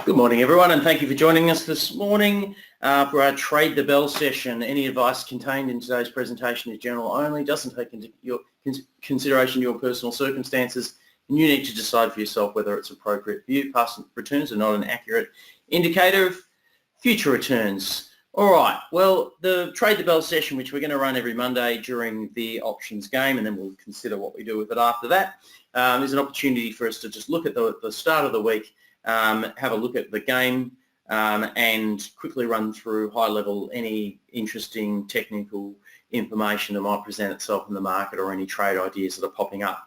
Good morning, everyone, and thank you for joining us this morning for our Trade the Bell session. Any advice contained in today's presentation is general only, doesn't take into consideration your personal circumstances, and you need to decide for yourself whether it's appropriate for you. Past returns are not an accurate indicator of future returns. All right, well, the Trade the Bell session, which we're going to run every Monday during the options game, and then we'll consider what we do with it after that, is an opportunity for us to just look at the start of the week, have a look at the game, and quickly run through high level any interesting technical information that might present itself in the market or any trade ideas that are popping up.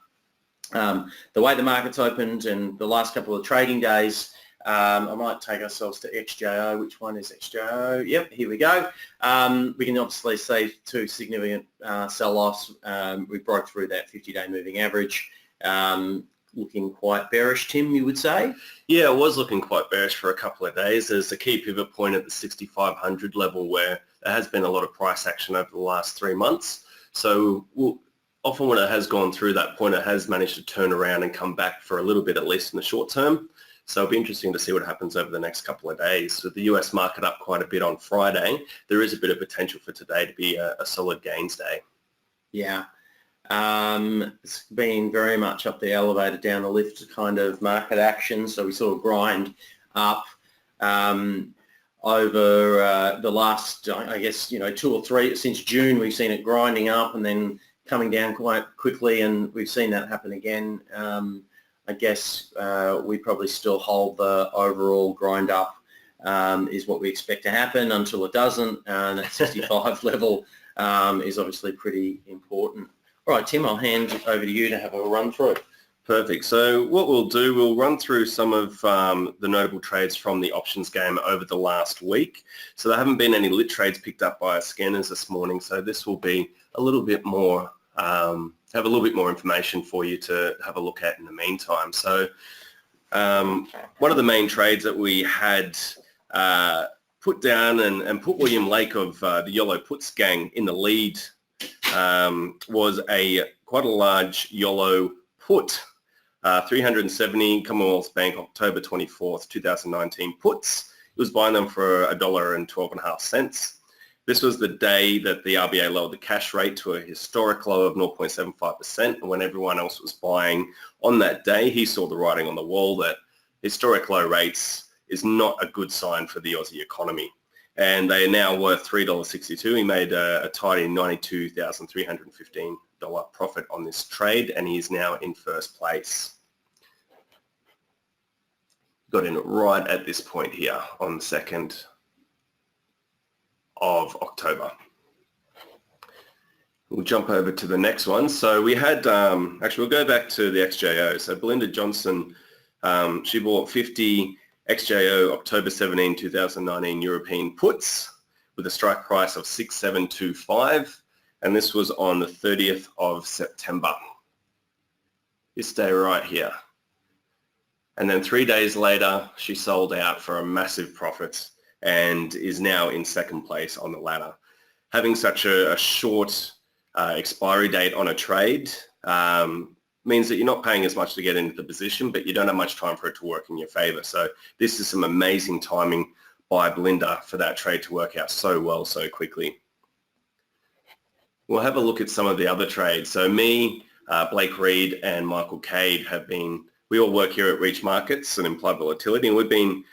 The way the market's opened and the last couple of trading days, I might take ourselves to XJO. Which one is XJO? Yep, here we go. We can obviously see two significant sell-offs. We broke through that 50-day moving average. Looking quite bearish, Tim, you would say? Yeah, it was looking quite bearish for a couple of days. There's a key pivot point at the 6,500 level where there has been a lot of price action over the last 3 months. So often when it has gone through that point, it has managed to turn around and come back for a little bit, at least in the short term. So it'll be interesting to see what happens over the next couple of days. With the US market up quite a bit on Friday, there is a bit of potential for today to be a solid gains day. Yeah. It's been very much up the elevator, down the lift kind of market action. So we saw a grind up over the last, I guess, 2 or 3, since June, we've seen it grinding up and then coming down quite quickly, and we've seen that happen again. I guess we probably still hold the overall grind up is what we expect to happen until it doesn't. And that 65 level is obviously pretty important. All right, Tim, I'll hand it over to you to have a run through. Perfect. So what we'll do, we'll run through some of the notable trades from the options game over the last week. So there haven't been any lit trades picked up by our scanners this morning. So this will be a little bit more, have a little bit more information for you to have a look at in the meantime. So one of the main trades that we had put down and put William Lake of the YOLO Puts gang in the lead was quite a large YOLO put, 370 Commonwealth Bank October 24th, 2019 puts. It was buying them for $1.12.5. This was the day that the RBA lowered the cash rate to a historic low of 0.75%. And when everyone else was buying on that day, he saw the writing on the wall that historic low rates is not a good sign for the Aussie economy. And they are now worth $3.62. He made a tidy $92,315 profit on this trade, and he is now in first place. Got in right at this point here on the 2nd of October. We'll jump over to the next one. So we had, actually we'll go back to the XJO. So Belinda Johnson, she bought 50 XJO October 17, 2019 European puts with a strike price of 6,725, and this was on the 30th of September. This day right here. And then 3 days later, she sold out for a massive profit and is now in second place on the ladder. Having such a short expiry date on a trade means that you're not paying as much to get into the position, but you don't have much time for it to work in your favor. So this is some amazing timing by Belinda for that trade to work out so well, so quickly. We'll have a look at some of the other trades. So me, Blake Reed and Michael Cade we all work here at Reach Markets and Implied Volatility, and we've been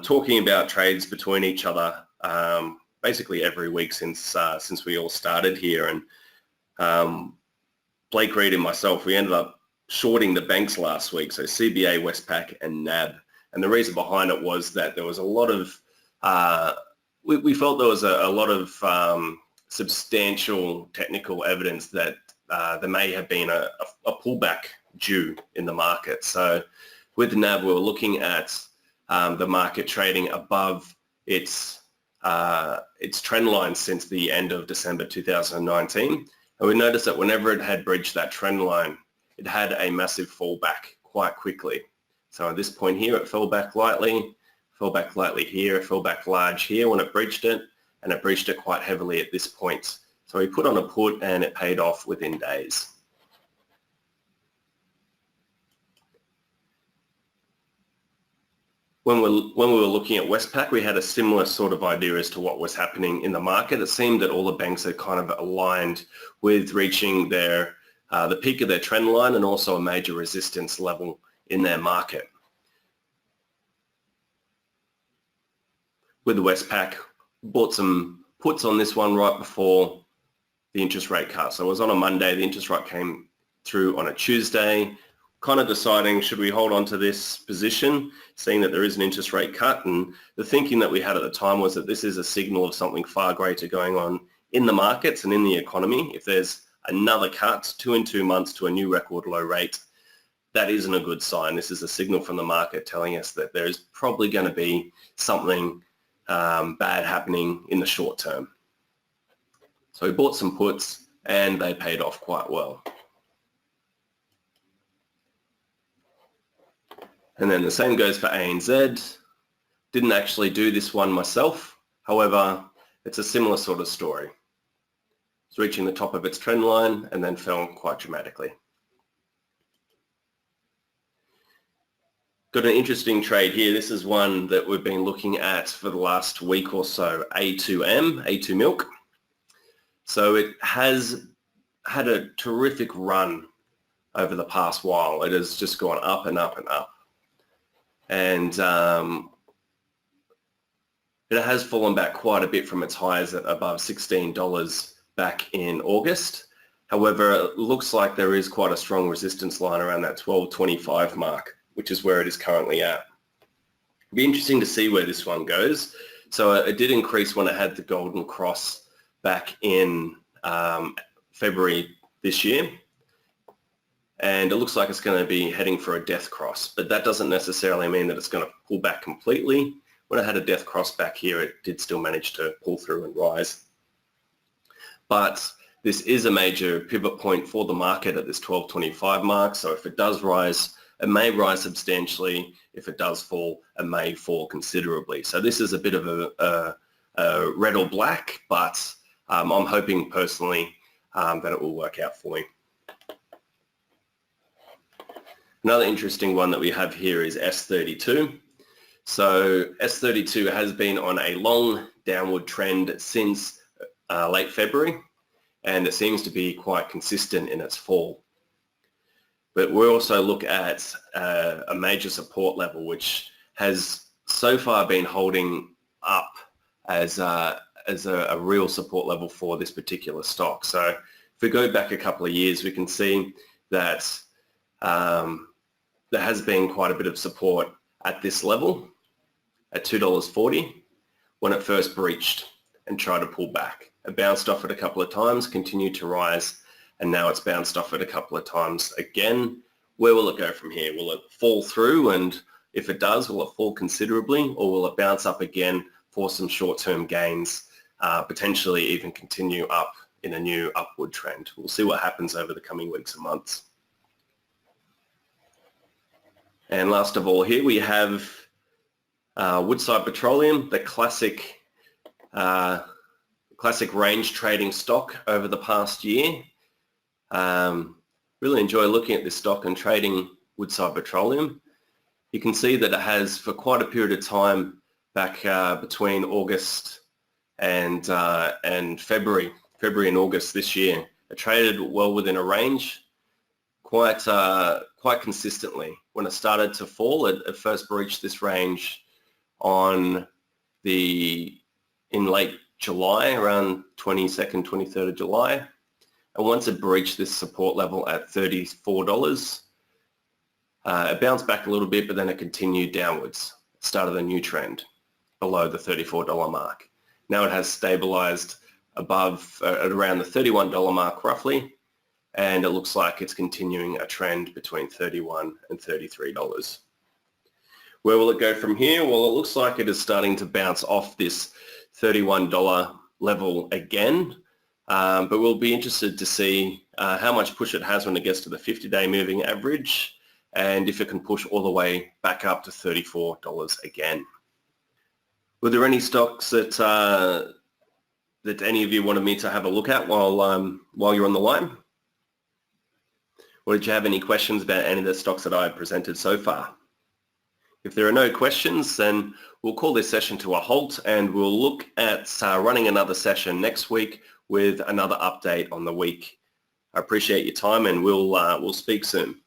talking about trades between each other basically every week since we all started here. And Blake Reed and myself, we ended up shorting the banks last week, so CBA, Westpac and NAB. And the reason behind it was that there was a lot of, we felt there was a lot of substantial technical evidence that there may have been a pullback due in the market. So with NAB, we were looking at the market trading above its trend line since the end of December 2019. And we noticed that whenever it had breached that trend line, it had a massive fallback quite quickly. So at this point here, it fell back lightly here, it fell back large here when it breached it, and it breached it quite heavily at this point. So we put on a put and it paid off within days. when we were looking at Westpac, we had a similar sort of idea as to what was happening in the market. It seemed that all the banks are kind of aligned with reaching their the peak of their trend line and also a major resistance level in their market. With the Westpac, bought some puts on this one right before the interest rate cut. So it was on a Monday, the interest rate came through on a Tuesday, kind of deciding should we hold on to this position, seeing that there is an interest rate cut. And the thinking that we had at the time was that this is a signal of something far greater going on in the markets and in the economy. If there's another cut 2 in 2 months to a new record low rate, that isn't a good sign. This is a signal from the market telling us that there is probably going to be something bad happening in the short term. So we bought some puts and they paid off quite well. And then the same goes for ANZ. Didn't actually do this one myself. However, it's a similar sort of story. It's reaching the top of its trend line and then fell quite dramatically. Got an interesting trade here. This is one that we've been looking at for the last week or so, A2M, A2 Milk. So it has had a terrific run over the past while. It has just gone up and up and up. And it has fallen back quite a bit from its highs at above $16 back in August. However, it looks like there is quite a strong resistance line around that $12.25 mark, which is where it is currently at. It'll be interesting to see where this one goes. So it did increase when it had the golden cross back in February this year. And it looks like it's going to be heading for a death cross, but that doesn't necessarily mean that it's going to pull back completely. When it had a death cross back here, it did still manage to pull through and rise. But this is a major pivot point for the market at this 12.25 mark. So if it does rise, it may rise substantially. If it does fall, it may fall considerably. So this is a bit of a red or black, but I'm hoping personally that it will work out for me. Another interesting one that we have here is S32. So S32 has been on a long downward trend since late February, and it seems to be quite consistent in its fall. But we also look at a major support level, which has so far been holding up as a real support level for this particular stock. So if we go back a couple of years, we can see that there has been quite a bit of support at this level at $2.40 when it first breached and tried to pull back. It bounced off it a couple of times, continued to rise, and now it's bounced off it a couple of times again. Where will it go from here? Will it fall through? And if it does, will it fall considerably, or will it bounce up again for some short-term gains, potentially even continue up in a new upward trend? We'll see what happens over the coming weeks and months. And last of all here we have Woodside Petroleum, the classic range trading stock over the past year. Really enjoy looking at this stock and trading Woodside Petroleum. You can see that it has for quite a period of time back between August and February and August this year. It traded well within a range quite consistently. When it started to fall, it first breached this range in late July, around 22nd, 23rd of July. And once it breached this support level at $34, it bounced back a little bit, but then it continued downwards. It started a new trend below the $34 mark. Now it has stabilized above, at around the $31 mark roughly, and it looks like it's continuing a trend between $31 and $33. Where will it go from here? Well, it looks like it is starting to bounce off this $31 level again, but we'll be interested to see how much push it has when it gets to the 50-day moving average, and if it can push all the way back up to $34 again. Were there any stocks that any of you wanted me to have a look at while you're on the line? Or did you have any questions about any of the stocks that I presented so far? If there are no questions, then we'll call this session to a halt and we'll look at running another session next week with another update on the week. I appreciate your time and we'll speak soon.